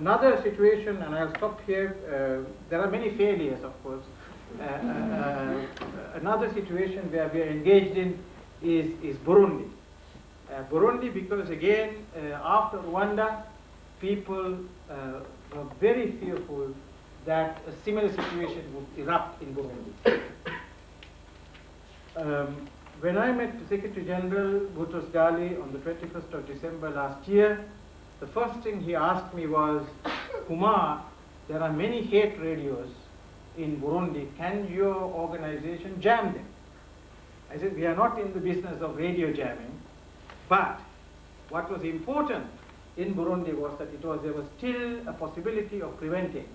Another situation, and I'll stop here, there are many failures, of course. Another situation where we are engaged in is Burundi. Burundi, because again, after Rwanda, people were very fearful that a similar situation would erupt in Burundi. When I met the Secretary General Boutros Ghali on the 21st of December last year, the first thing he asked me was, Kumar, there are many hate radios in Burundi. Can your organization jam them? I said, we are not in the business of radio jamming, but what was important in Burundi was that there was still a possibility of preventing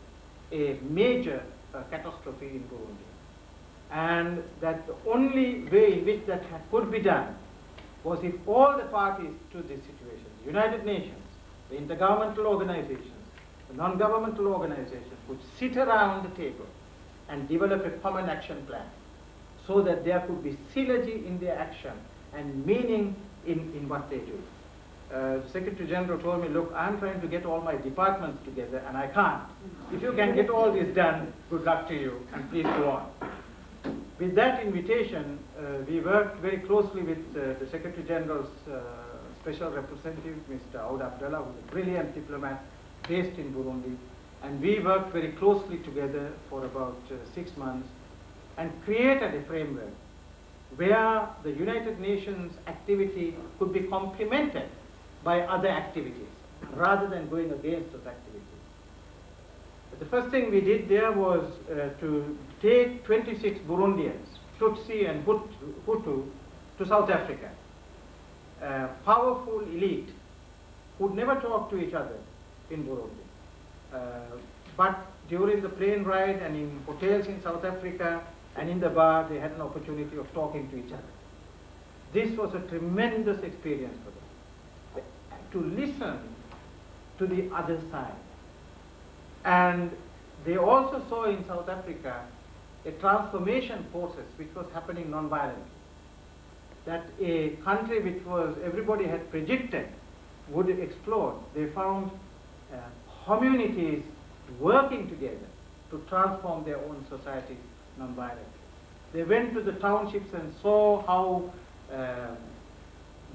a major catastrophe in Burundi. And that the only way in which that could be done was if all the parties to this situation, the United Nations, the intergovernmental organizations, the non-governmental organizations, would sit around the table and develop a common action plan so that there could be synergy in their action and meaning in what they do. The Secretary General told me, look, I'm trying to get all my departments together and I can't. If you can get all this done, good luck to you and please go on. With that invitation, we worked very closely with the Secretary General's Special Representative, Mr. Aoud Abdallah, who is a brilliant diplomat based in Burundi. And we worked very closely together for about 6 months and created a framework where the United Nations activity could be complemented by other activities rather than going against those activities. But the first thing we did there was to take 26 Burundians, Tutsi and Hutu, to South Africa. A powerful elite who'd never talked to each other in Burundi. But during the plane ride and in hotels in South Africa and in the bar, they had an opportunity of talking to each other. This was a tremendous experience for them, to listen to the other side. And they also saw in South Africa a transformation process which was happening non-violently. That a country which was everybody had predicted would explode, they found communities working together to transform their own societies non-violently. They went to the townships and saw how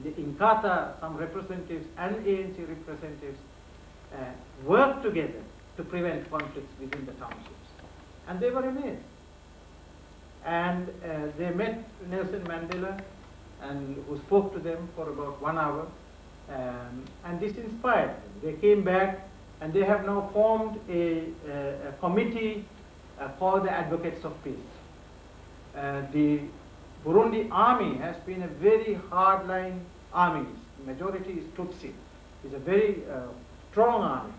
in Kata, some representatives and ANC representatives worked together to prevent conflicts within the townships. And they were amazed. And they met Nelson Mandela, and who spoke to them for about 1 hour. And this inspired them. They came back, and they have now formed a committee called the Advocates of Peace. The Burundi army has been a very hardline army. The majority is Tutsi. It's a very strong army.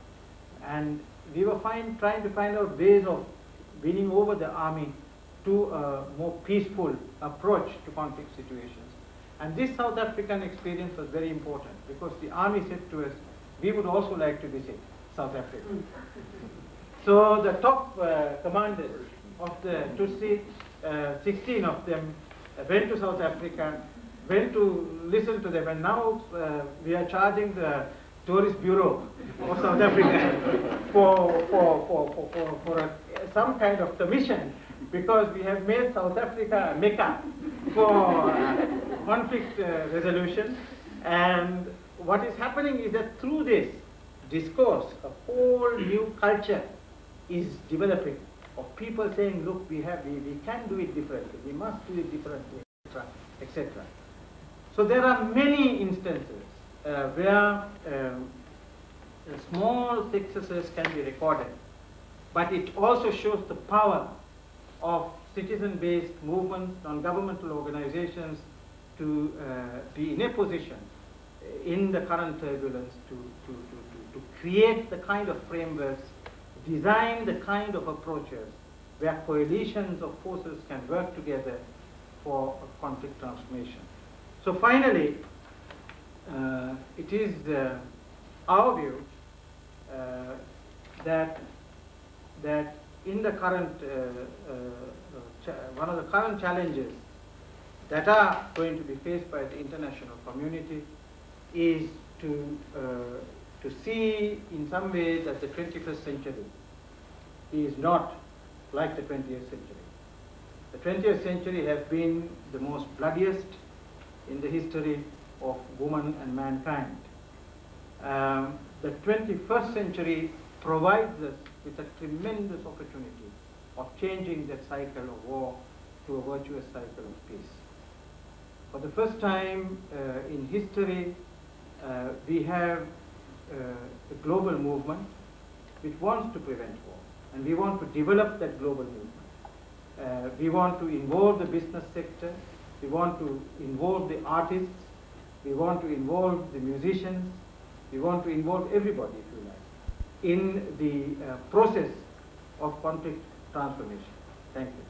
And we were trying to find out ways of winning over the army to a more peaceful approach to conflict situations. And this South African experience was very important because the army said to us, we would also like to visit South Africa. So the top commanders of the Tutsi, 16 of them went to South Africa, went to listen to them, and now we are charging the Tourist Bureau of South Africa for some kind of commission, because we have made South Africa a mecca for conflict resolution. And what is happening is that through this discourse, a whole new culture is developing of people saying, look, we can do it differently, we must do it differently, etc., etc. So there are many instances where small successes can be recorded, but it also shows the power of citizen-based movements, non-governmental organizations to be in a position in the current turbulence to create the kind of frameworks, design the kind of approaches where coalitions of forces can work together for conflict transformation. So finally, it is our view that in the current, one of the current challenges that are going to be faced by the international community is to to see in some way that the 21st century is not like the 20th century. The 20th century has been the most bloodiest in the history of woman and mankind. The 21st century provides us with a tremendous opportunity of changing that cycle of war to a virtuous cycle of peace. For the first time in history, we have a global movement which wants to prevent war, and we want to develop that global movement. We want to involve the business sector, we want to involve the artists, we want to involve the musicians, we want to involve everybody, if you like, in the process of conflict transformation. Thank you.